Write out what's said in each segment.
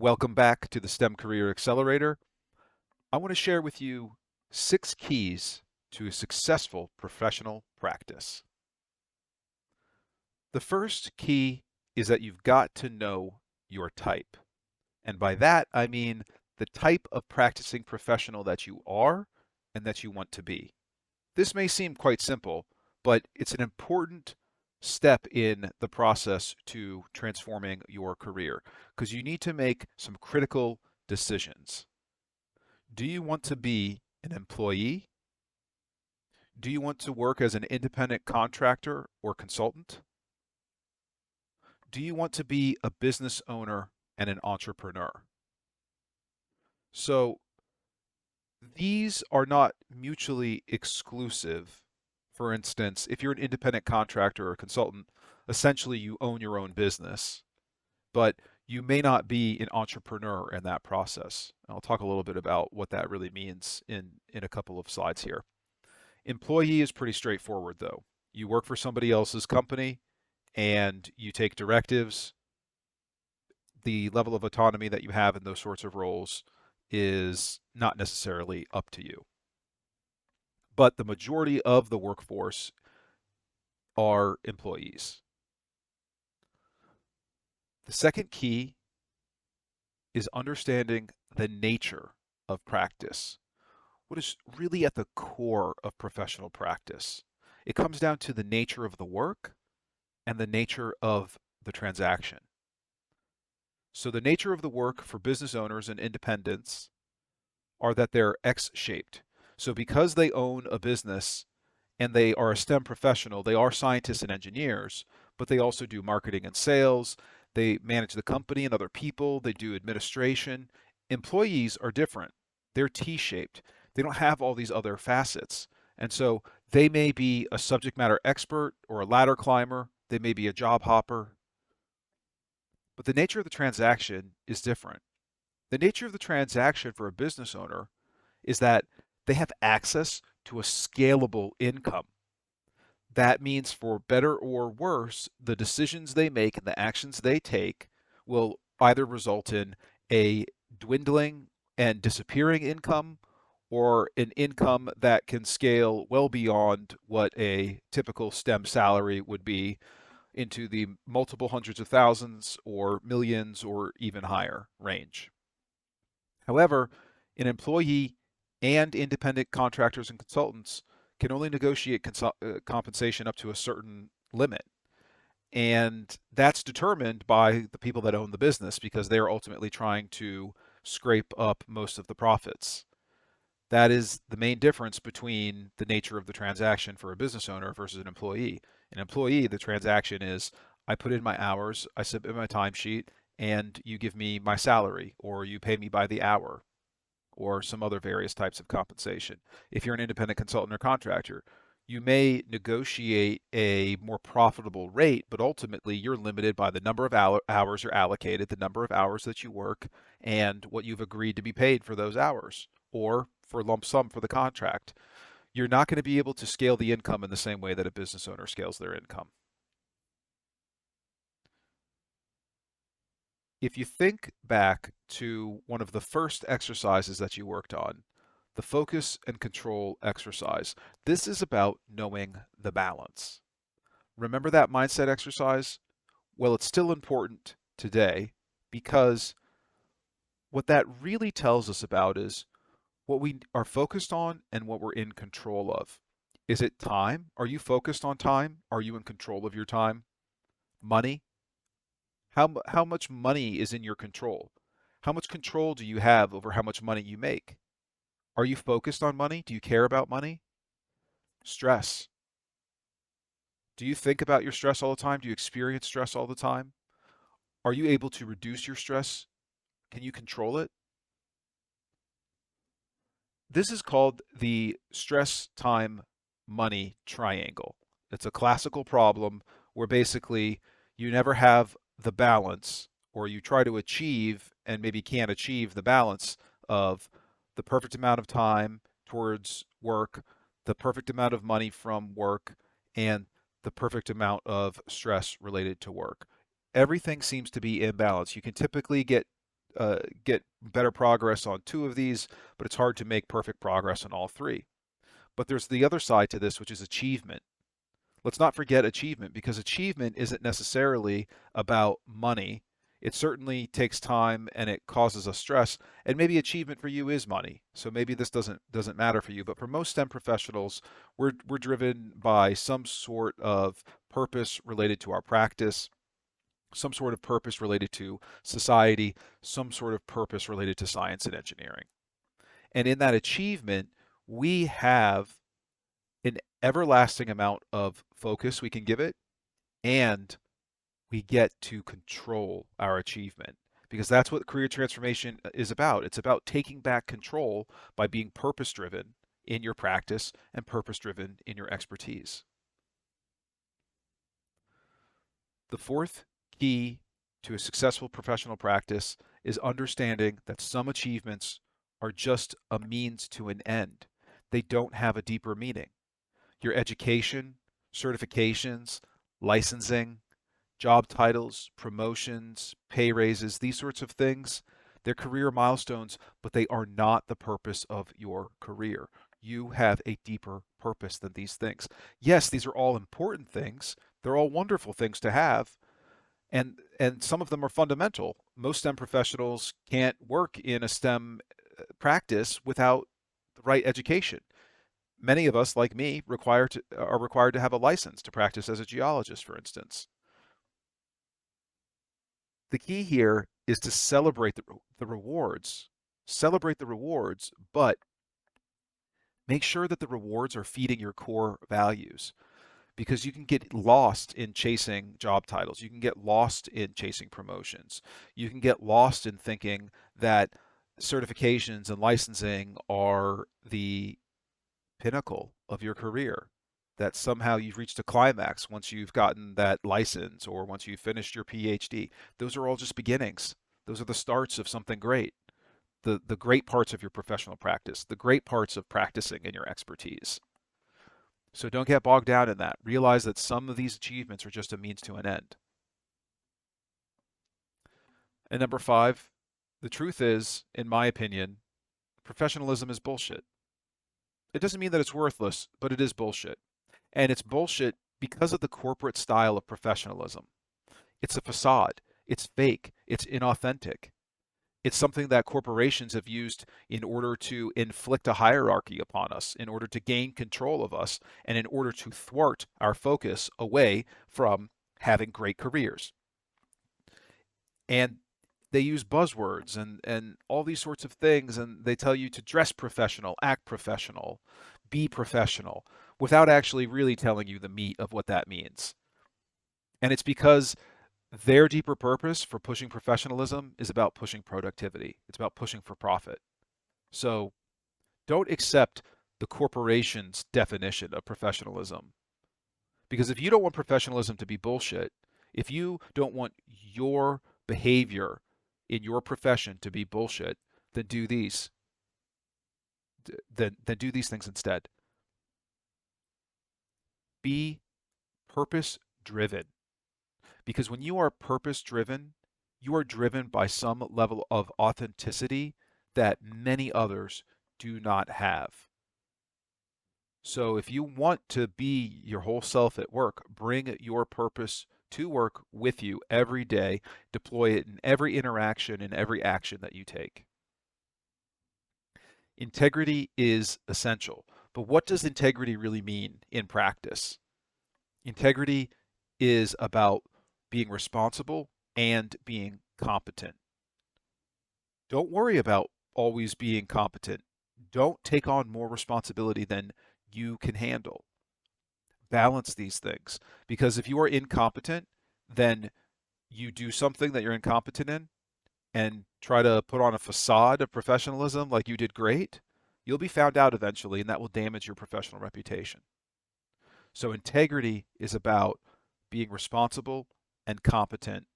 Welcome back to the STEM Career Accelerator. I want to share with you 6 keys to a successful professional practice. The first key is that you've got to know your type. And by that, I mean the type of practicing professional that you are and that you want to be. This may seem quite simple, but it's an important step in the process to transforming your career because you need to make some critical decisions. Do you want to be an employee? Do you want to work as an independent contractor or consultant? Do you want to be a business owner and an entrepreneur? So these are not mutually exclusive. For instance, if you're an independent contractor or consultant, essentially you own your own business, but you may not be an entrepreneur in that process. I'll talk a little bit about what that really means in a couple of slides here. Employee is pretty straightforward, though. You work for somebody else's company and you take directives. The level of autonomy that you have in those sorts of roles is not necessarily up to you. But the majority of the workforce are employees. The second key is understanding the nature of practice. What is really at the core of professional practice? It comes down to the nature of the work and the nature of the transaction. So the nature of the work for business owners and independents are that they're X-shaped. So because they own a business and they are a STEM professional, they are scientists and engineers, but they also do marketing and sales. They manage the company and other people. They do administration. Employees are different. They're T-shaped. They don't have all these other facets. And so they may be a subject matter expert or a ladder climber. They may be a job hopper. But the nature of the transaction is different. The nature of the transaction for a business owner is that they have access to a scalable income. That means, for better or worse, the decisions they make and the actions they take will either result in a dwindling and disappearing income or an income that can scale well beyond what a typical STEM salary would be into the multiple hundreds of thousands or millions or even higher range. However, an employee and independent contractors and consultants can only negotiate compensation up to a certain limit. And that's determined by the people that own the business because they're ultimately trying to scrape up most of the profits. That is the main difference between the nature of the transaction for a business owner versus an employee. An employee, the transaction is I put in my hours, I submit my timesheet, and you give me my salary, or you pay me by the hour, or some other various types of compensation. If you're an independent consultant or contractor, you may negotiate a more profitable rate, but ultimately you're limited by the number of hours you're allocated, the number of hours that you work, and what you've agreed to be paid for those hours, or for lump sum for the contract. You're not going to be able to scale the income in the same way that a business owner scales their income. If you think back to one of the first exercises that you worked on, the focus and control exercise, this is about knowing the balance. Remember that mindset exercise? Well, it's still important today because what that really tells us about is what we are focused on and what we're in control of. Is it time? Are you focused on time? Are you in control of your time? Money? How much money is in your control? How much control do you have over how much money you make? Are you focused on money? Do you care about money? Stress. Do you think about your stress all the time? Do you experience stress all the time? Are you able to reduce your stress? Can you control it? This is called the stress time money triangle. It's a classical problem where basically you never have the balance, or you try to achieve and maybe can't achieve the balance of the perfect amount of time towards work, the perfect amount of money from work, and the perfect amount of stress related to work. Everything seems to be in balance. You can typically get get better progress on two of these, but it's hard to make perfect progress on all three. But there's the other side to this, which is achievement. Let's not forget achievement, because achievement isn't necessarily about money. It certainly takes time and it causes us stress. And maybe achievement for you is money. So maybe this doesn't matter for you. But for most STEM professionals, we're driven by some sort of purpose related to our practice, some sort of purpose related to society, some sort of purpose related to science and engineering. And in that achievement, we have an everlasting amount of focus we can give it, and we get to control our achievement, because that's what career transformation is about. It's about taking back control by being purpose driven in your practice and purpose driven in your expertise. The fourth key to a successful professional practice is understanding that some achievements are just a means to an end. They don't have a deeper meaning. Your education, certifications, licensing, job titles, promotions, pay raises, these sorts of things, they're career milestones, but they are not the purpose of your career. You have a deeper purpose than these things. Yes, these are all important things. They're all wonderful things to have, and some of them are fundamental. Most STEM professionals can't work in a STEM practice without the right education. Many of us, like me, are required to have a license to practice as a geologist, for instance. The key here is to celebrate the rewards. Celebrate the rewards, but make sure that the rewards are feeding your core values, because you can get lost in chasing job titles. You can get lost in chasing promotions. You can get lost in thinking that certifications and licensing are the pinnacle of your career, that somehow you've reached a climax once you've gotten that license or once you've finished your PhD. Those are all just beginnings. Those are the starts of something great. The great parts of your professional practice, the great parts of practicing in your expertise. So don't get bogged down in that. Realize that some of these achievements are just a means to an end. And number five, the truth is, in my opinion, professionalism is bullshit. It doesn't mean that it's worthless, but it is bullshit. And it's bullshit because of the corporate style of professionalism. It's a facade. It's fake. It's inauthentic. It's something that corporations have used in order to inflict a hierarchy upon us, in order to gain control of us, and in order to thwart our focus away from having great careers. And they use buzzwords and all these sorts of things, and they tell you to dress professional, act professional, be professional, without actually really telling you the meat of what that means. And it's because their deeper purpose for pushing professionalism is about pushing productivity. It's about pushing for profit. So don't accept the corporation's definition of professionalism. Because if you don't want professionalism to be bullshit, if you don't want your behavior in your profession to be bullshit, then do these. Then do these things instead. Be purpose driven. Because when you are purpose driven, you are driven by some level of authenticity that many others do not have. So if you want to be your whole self at work, bring your purpose to work with you every day. Deploy it in every interaction, in every action that you take. Integrity is essential. But what does integrity really mean in practice? Integrity is about being responsible and being competent. Don't worry about always being competent. Don't take on more responsibility than you can handle. Balance these things, because if you are incompetent, then you do something that you're incompetent in and try to put on a facade of professionalism like you did great, you'll be found out eventually, and that will damage your professional reputation. So integrity is about being responsible and competent.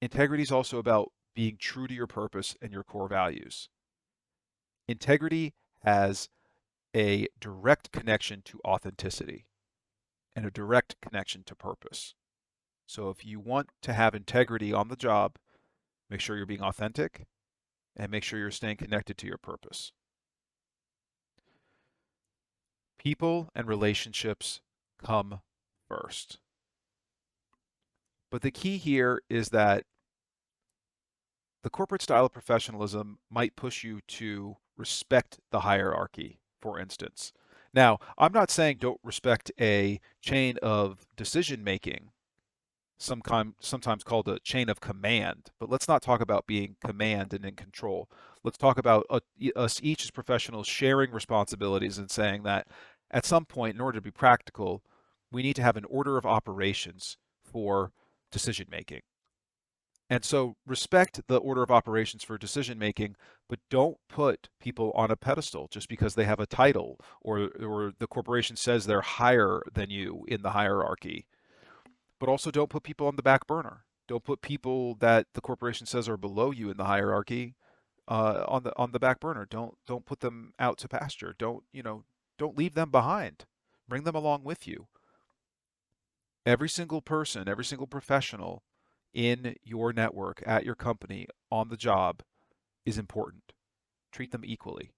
Integrity is also about being true to your purpose and your core values. Integrity has a direct connection to authenticity and a direct connection to purpose. So if you want to have integrity on the job, make sure you're being authentic and make sure you're staying connected to your purpose. People and relationships come first. But the key here is that the corporate style of professionalism might push you to respect the hierarchy, for instance. Now, I'm not saying don't respect a chain of decision making, sometimes called a chain of command, but let's not talk about being command and in control. Let's talk about us each as professionals sharing responsibilities and saying that at some point, in order to be practical, we need to have an order of operations for decision making. And so respect the order of operations for decision making, but don't put people on a pedestal just because they have a title or the corporation says they're higher than you in the hierarchy. But also don't put people on the back burner. Don't put people that the corporation says are below you in the hierarchy on the back burner. Don't put them out to pasture. Don't leave them behind. Bring them along with you. Every single person, every single professional in your network, at your company, on the job is important. Treat them equally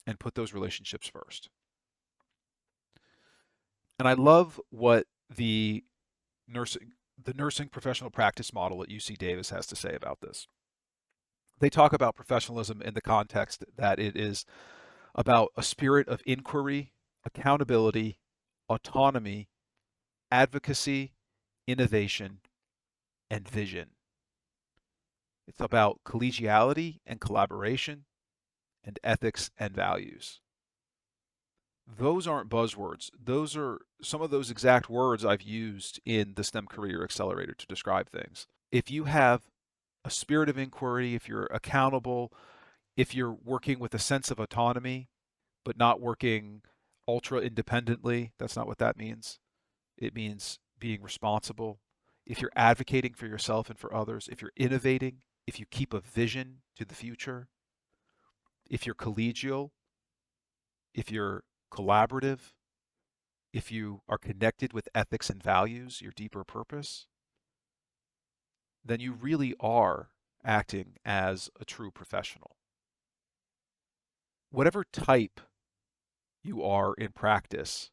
and put those relationships first. And I love what nursing the nursing professional practice model at UC Davis has to say about this. They talk about professionalism in the context that it is about a spirit of inquiry, accountability, autonomy, advocacy, innovation, and vision. It's about collegiality and collaboration and ethics and values. Those aren't buzzwords. Those are some of those exact words I've used in the STEM Career Accelerator to describe things. If you have a spirit of inquiry, if you're accountable, if you're working with a sense of autonomy, but not working ultra independently, that's not what that means. It means being responsible. If you're advocating for yourself and for others, if you're innovating, if you keep a vision to the future, if you're collegial, if you're collaborative, if you are connected with ethics and values, your deeper purpose, then you really are acting as a true professional. Whatever type you are in practice,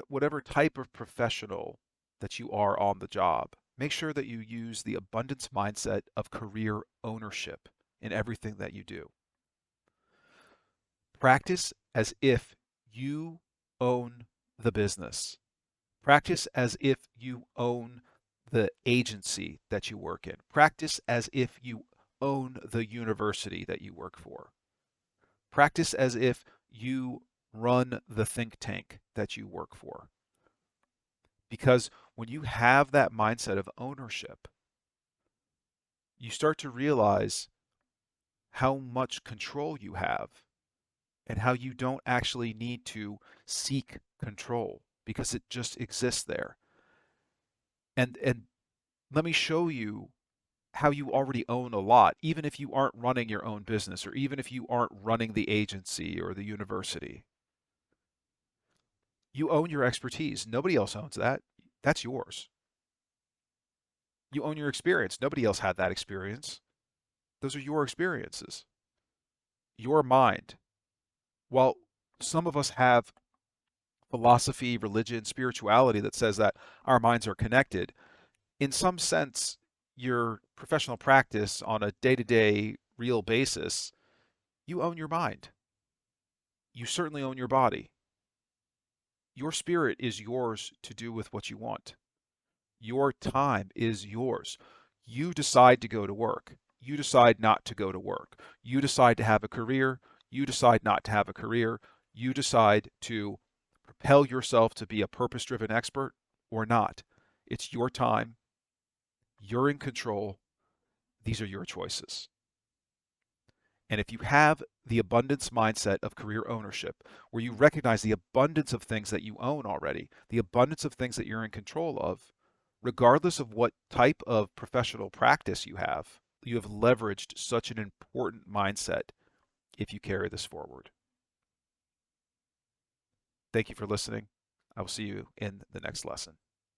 whatever type of professional that you are on the job, make sure that you use the abundance mindset of career ownership in everything that you do. Practice as if you own the business. Practice as if you own the agency that you work in. Practice as if you own the university that you work for. Practice as if you run the think tank that you work for. Because when you have that mindset of ownership, you start to realize how much control you have and how you don't actually need to seek control because it just exists there. And let me show you how you already own a lot, even if you aren't running your own business or even if you aren't running the agency or the university. You own your expertise. Nobody else owns that. That's yours. You own your experience. Nobody else had that experience. Those are your experiences, your mind. While some of us have philosophy, religion, spirituality that says that our minds are connected, in some sense, your professional practice on a day-to-day real basis, you own your mind. You certainly own your body. Your spirit is yours to do with what you want. Your time is yours. You decide to go to work. You decide not to go to work. You decide to have a career. You decide not to have a career. You decide to propel yourself to be a purpose-driven expert or not. It's your time. You're in control. These are your choices. And if you have the abundance mindset of career ownership, where you recognize the abundance of things that you own already, the abundance of things that you're in control of, regardless of what type of professional practice you have leveraged such an important mindset if you carry this forward. Thank you for listening. I will see you in the next lesson.